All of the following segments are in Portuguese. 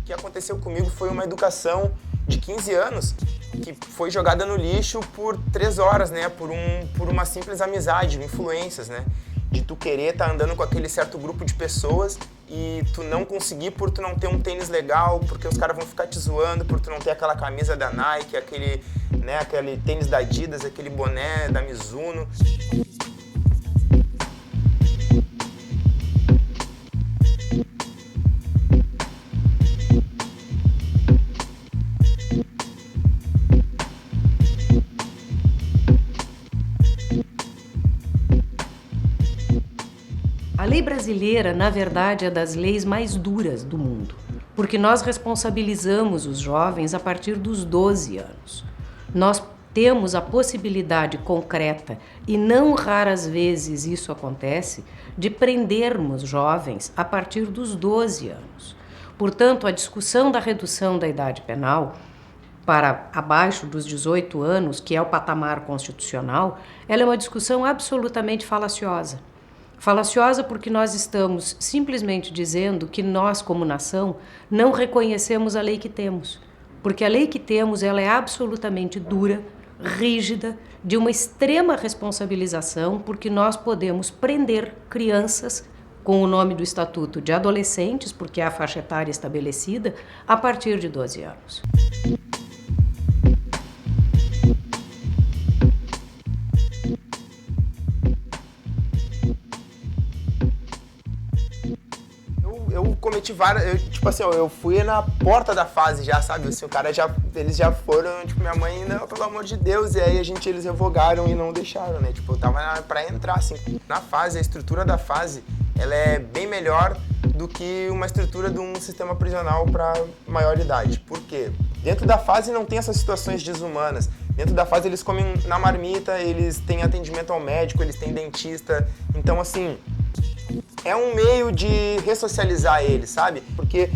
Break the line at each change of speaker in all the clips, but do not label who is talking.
O que aconteceu comigo foi uma educação de 15 anos que foi jogada no lixo por 3 horas, né? Por uma simples amizade, influências, né? De tu querer estar andando com aquele certo grupo de pessoas e tu não conseguir por tu não ter um tênis legal, porque os caras vão ficar te zoando, por tu não ter aquela camisa da Nike, aquele tênis da Adidas, aquele boné da Mizuno.
A lei brasileira, na verdade, é das leis mais duras do mundo, porque nós responsabilizamos os jovens a partir dos 12 anos. Nós temos a possibilidade concreta, e não raras vezes isso acontece, de prendermos jovens a partir dos 12 anos. Portanto, a discussão da redução da idade penal para abaixo dos 18 anos, que é o patamar constitucional, ela é uma discussão absolutamente falaciosa. Falaciosa porque nós estamos simplesmente dizendo que nós, como nação, não reconhecemos a lei que temos. Porque a lei que temos ela é absolutamente dura, rígida, de uma extrema responsabilização, porque nós podemos prender crianças com o nome do Estatuto de adolescentes, porque é a faixa etária estabelecida, a partir de 12 anos.
Eu cometi várias, eu fui na porta da fase já, sabe, assim, eles já foram, tipo, minha mãe, não, pelo amor de Deus, e aí eles revogaram e não deixaram, né, tipo, eu tava pra entrar, assim, na fase, a estrutura da fase, ela é bem melhor do que uma estrutura de um sistema prisional pra maior idade. Por quê? Dentro da fase não tem essas situações desumanas, dentro da fase eles comem na marmita, eles têm atendimento ao médico, eles têm dentista, então, assim, é um meio de ressocializar eles, sabe? Porque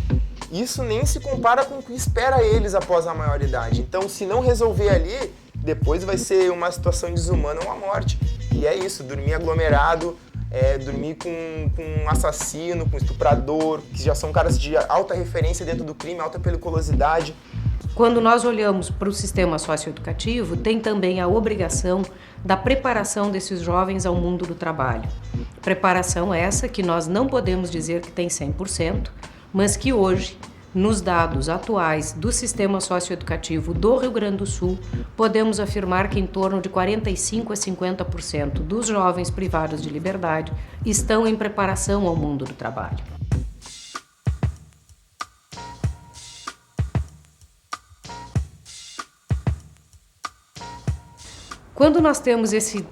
isso nem se compara com o que espera eles após a maioridade. Então, se não resolver ali, depois vai ser uma situação desumana ou uma morte. E é isso, dormir aglomerado, dormir com um assassino, com um estuprador, que já são caras de alta referência dentro do crime, alta periculosidade.
Quando nós olhamos para o sistema socioeducativo, tem também a obrigação da preparação desses jovens ao mundo do trabalho. Preparação essa que nós não podemos dizer que tem 100%, mas que hoje, nos dados atuais do sistema socioeducativo do Rio Grande do Sul, podemos afirmar que em torno de 45% a 50% dos jovens privados de liberdade estão em preparação ao mundo do trabalho. Quando nós temos esse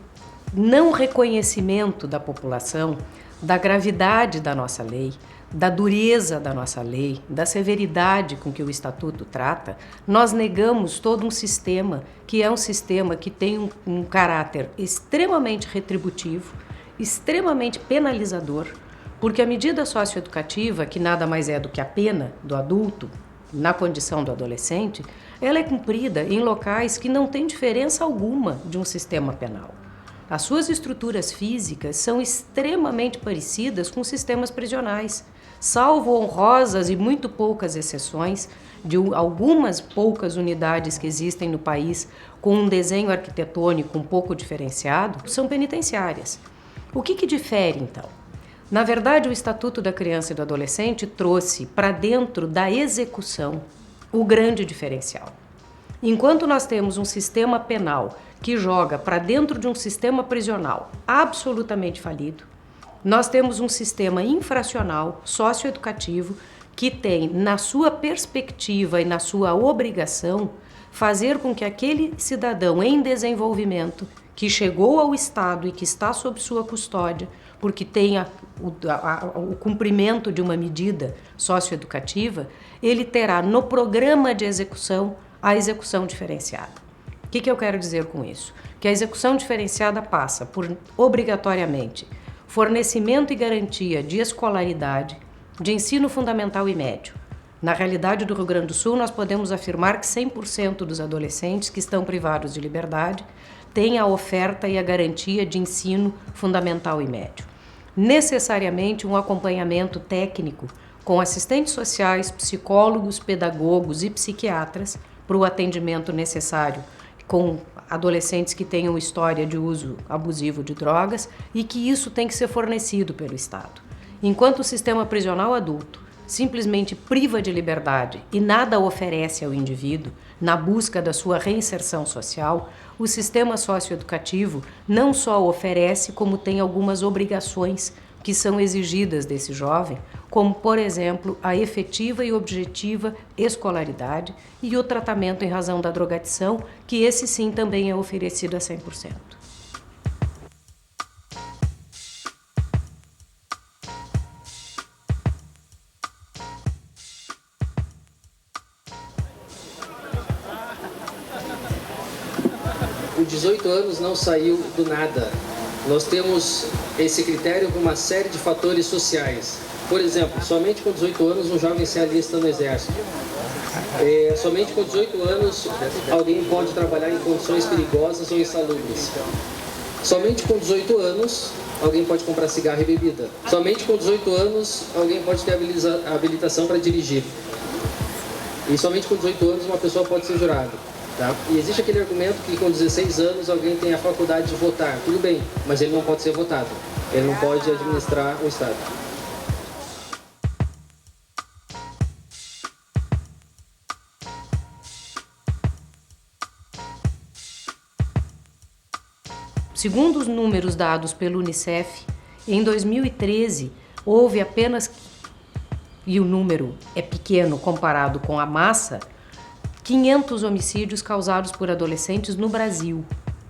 não reconhecimento da população, da gravidade da nossa lei, da dureza da nossa lei, da severidade com que o Estatuto trata, nós negamos todo um sistema que é um sistema que tem um caráter extremamente retributivo, extremamente penalizador, porque a medida socioeducativa, que nada mais é do que a pena do adulto, na condição do adolescente, ela é cumprida em locais que não têm diferença alguma de um sistema penal. As suas estruturas físicas são extremamente parecidas com sistemas prisionais, salvo honrosas e muito poucas exceções de algumas poucas unidades que existem no país com um desenho arquitetônico um pouco diferenciado, são penitenciárias. O que difere, então? Na verdade, o Estatuto da Criança e do Adolescente trouxe para dentro da execução o grande diferencial. Enquanto nós temos um sistema penal que joga para dentro de um sistema prisional absolutamente falido, nós temos um sistema infracional, socioeducativo, que tem, na sua perspectiva e na sua obrigação, fazer com que aquele cidadão em desenvolvimento que chegou ao Estado e que está sob sua custódia, porque tenha o cumprimento de uma medida socioeducativa, ele terá no programa de execução a execução diferenciada. O que eu quero dizer com isso? Que a execução diferenciada passa por, obrigatoriamente, fornecimento e garantia de escolaridade, de ensino fundamental e médio. Na realidade do Rio Grande do Sul, nós podemos afirmar que 100% dos adolescentes que estão privados de liberdade têm a oferta e a garantia de ensino fundamental e médio. necessariamente um acompanhamento técnico com assistentes sociais, psicólogos, pedagogos e psiquiatras para o atendimento necessário com adolescentes que tenham história de uso abusivo de drogas e que isso tem que ser fornecido pelo Estado. Enquanto o sistema prisional adulto simplesmente priva de liberdade e nada oferece ao indivíduo na busca da sua reinserção social, o sistema socioeducativo não só oferece, como tem algumas obrigações que são exigidas desse jovem, como, por exemplo, a efetiva e objetiva escolaridade e o tratamento em razão da drogadição, que esse sim também é oferecido a 100%.
O 18 anos não saiu do nada. Nós temos esse critério com uma série de fatores sociais. Por exemplo, somente com 18 anos um jovem se alista no exército. Somente com 18 anos alguém pode trabalhar em condições perigosas ou insalubres. Somente com 18 anos alguém pode comprar cigarro e bebida. Somente com 18 anos alguém pode ter habilitação para dirigir. E somente com 18 anos uma pessoa pode ser jurada. Tá? E existe aquele argumento que com 16 anos alguém tem a faculdade de votar. Tudo bem, mas ele não pode ser votado. Ele não pode administrar o Estado.
Segundo os números dados pelo Unicef, em 2013 houve apenas, e o número é pequeno comparado com a massa, 500 homicídios causados por adolescentes no Brasil.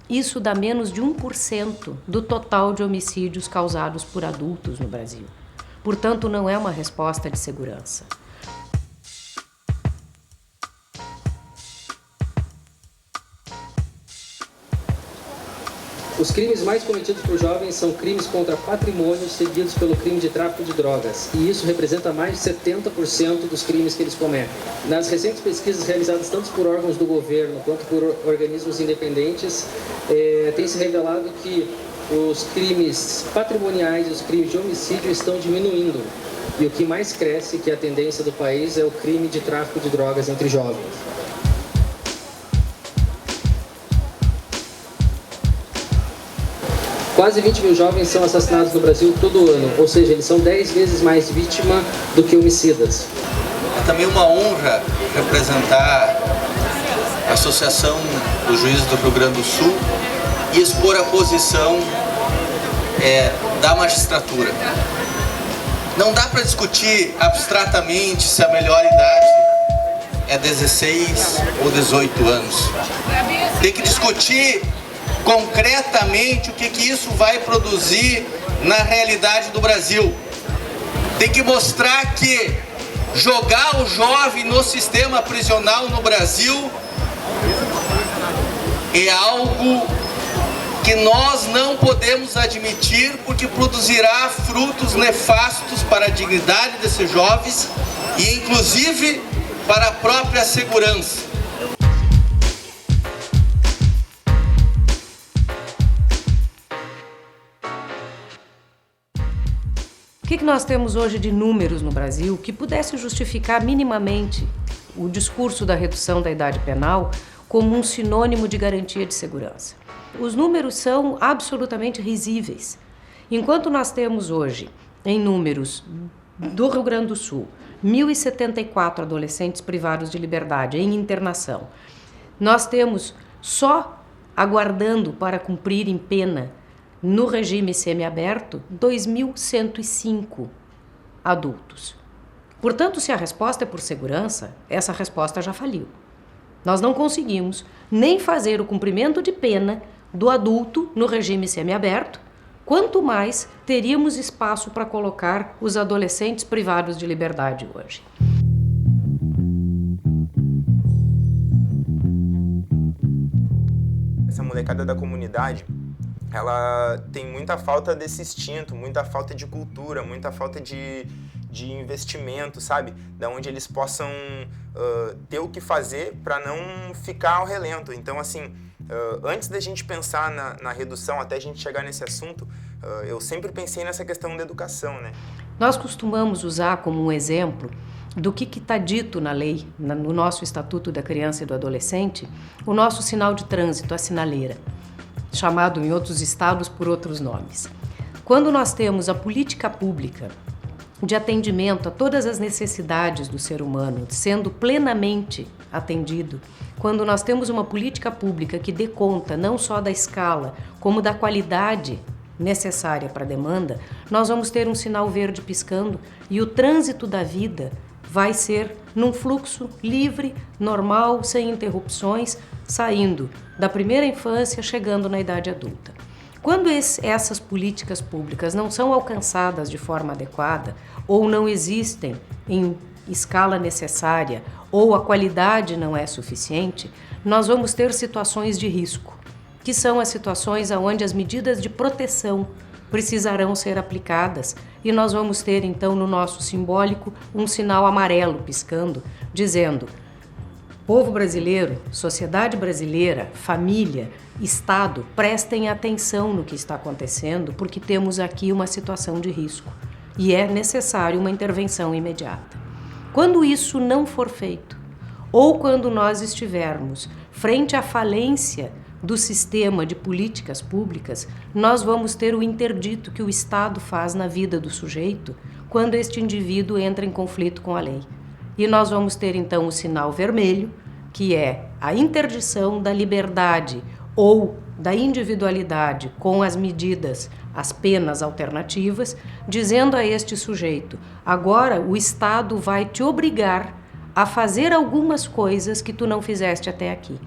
Isso dá menos de 1% do total de homicídios causados por adultos no Brasil. Portanto, não é uma resposta de segurança.
Os crimes mais cometidos por jovens são crimes contra patrimônio, seguidos pelo crime de tráfico de drogas. E isso representa mais de 70% dos crimes que eles cometem. Nas recentes pesquisas realizadas tanto por órgãos do governo quanto por organismos independentes, tem se revelado que os crimes patrimoniais e os crimes de homicídio estão diminuindo. E o que mais cresce, que é a tendência do país, é o crime de tráfico de drogas entre jovens. Quase 20 mil jovens são assassinados no Brasil todo ano, ou seja, eles são 10 vezes mais vítima do que homicidas.
É também uma honra representar a Associação dos Juízes do Rio Grande do Sul e expor a posição da magistratura. Não dá para discutir abstratamente se a melhor idade é 16 ou 18 anos. Tem que discutir concretamente o que isso vai produzir na realidade do Brasil. Tem que mostrar que jogar o jovem no sistema prisional no Brasil é algo que nós não podemos admitir, porque produzirá frutos nefastos para a dignidade desses jovens e inclusive para a própria segurança.
O que nós temos hoje de números no Brasil que pudesse justificar minimamente o discurso da redução da idade penal como um sinônimo de garantia de segurança? Os números são absolutamente risíveis. Enquanto nós temos hoje, em números do Rio Grande do Sul, 1.074 adolescentes privados de liberdade em internação, nós temos só aguardando para cumprirem pena no regime semiaberto, 2.105 adultos. Portanto, se a resposta é por segurança, essa resposta já faliu. Nós não conseguimos nem fazer o cumprimento de pena do adulto no regime semiaberto, quanto mais teríamos espaço para colocar os adolescentes privados de liberdade hoje.
Essa molecada da comunidade, ela tem muita falta desse instinto, muita falta de cultura, muita falta de investimento, sabe? Da onde eles possam ter o que fazer para não ficar ao relento. Então, assim, antes da gente pensar na redução, até a gente chegar nesse assunto, eu sempre pensei nessa questão da educação, né?
Nós costumamos usar como um exemplo do que está dito na lei, no nosso Estatuto da Criança e do Adolescente, o nosso sinal de trânsito, a sinaleira, chamado em outros estados por outros nomes. Quando nós temos a política pública de atendimento a todas as necessidades do ser humano sendo plenamente atendido, quando nós temos uma política pública que dê conta não só da escala, como da qualidade necessária para a demanda, nós vamos ter um sinal verde piscando e o trânsito da vida vai ser num fluxo livre, normal, sem interrupções, saindo da primeira infância, chegando na idade adulta. Quando essas políticas públicas não são alcançadas de forma adequada ou não existem em escala necessária ou a qualidade não é suficiente, nós vamos ter situações de risco, que são as situações onde as medidas de proteção precisarão ser aplicadas e nós vamos ter então no nosso simbólico um sinal amarelo piscando, dizendo: povo brasileiro, sociedade brasileira, família, Estado, prestem atenção no que está acontecendo porque temos aqui uma situação de risco e é necessário uma intervenção imediata. Quando isso não for feito, ou quando nós estivermos frente à falência do sistema de políticas públicas, nós vamos ter o interdito que o Estado faz na vida do sujeito quando este indivíduo entra em conflito com a lei. E nós vamos ter então o sinal vermelho, que é a interdição da liberdade ou da individualidade com as medidas, as penas alternativas, dizendo a este sujeito: agora o Estado vai te obrigar a fazer algumas coisas que tu não fizeste até aqui.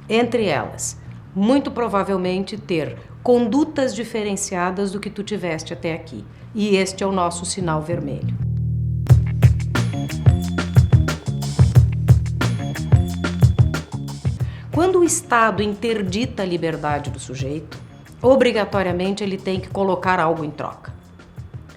Entre elas, muito provavelmente ter condutas diferenciadas do que tu tiveste até aqui. E este é o nosso sinal vermelho. Quando o Estado interdita a liberdade do sujeito, obrigatoriamente ele tem que colocar algo em troca.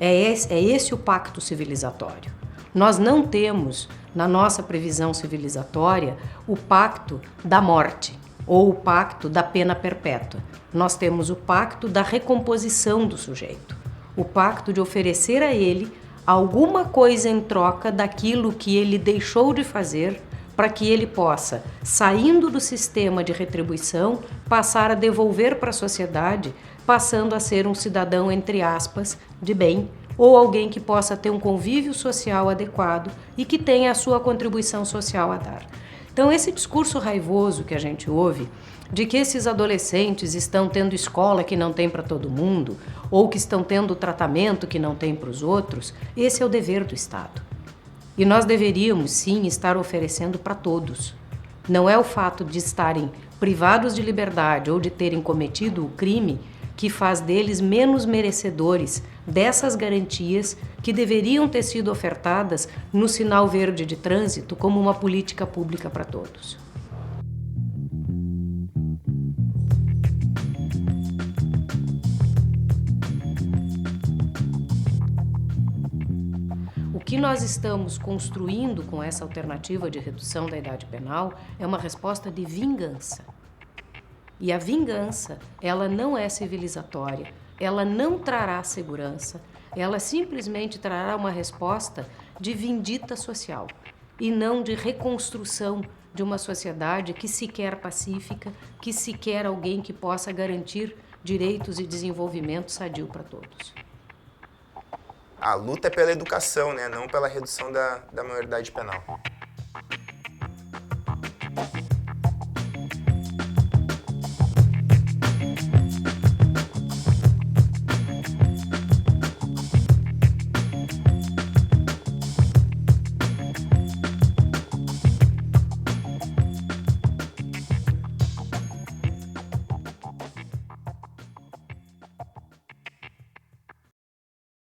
É esse o pacto civilizatório. Nós não temos, na nossa previsão civilizatória, o pacto da morte ou o pacto da pena perpétua. Nós temos o pacto da recomposição do sujeito, o pacto de oferecer a ele alguma coisa em troca daquilo que ele deixou de fazer para que ele possa, saindo do sistema de retribuição, passar a devolver para a sociedade, passando a ser um cidadão, entre aspas, de bem, ou alguém que possa ter um convívio social adequado e que tenha a sua contribuição social a dar. Então, esse discurso raivoso que a gente ouve, de que esses adolescentes estão tendo escola que não tem para todo mundo, ou que estão tendo tratamento que não tem para os outros, esse é o dever do Estado. E nós deveríamos, sim, estar oferecendo para todos. Não é o fato de estarem privados de liberdade ou de terem cometido o crime que faz deles menos merecedores dessas garantias que deveriam ter sido ofertadas no sinal verde de trânsito como uma política pública para todos. O que nós estamos construindo com essa alternativa de redução da idade penal é uma resposta de vingança. E a vingança, ela não é civilizatória, ela não trará segurança, ela simplesmente trará uma resposta de vindita social e não de reconstrução de uma sociedade que se quer pacífica, que se quer alguém que possa garantir direitos e desenvolvimento sadio para todos.
A luta é pela educação, né? Não pela redução da maioridade penal.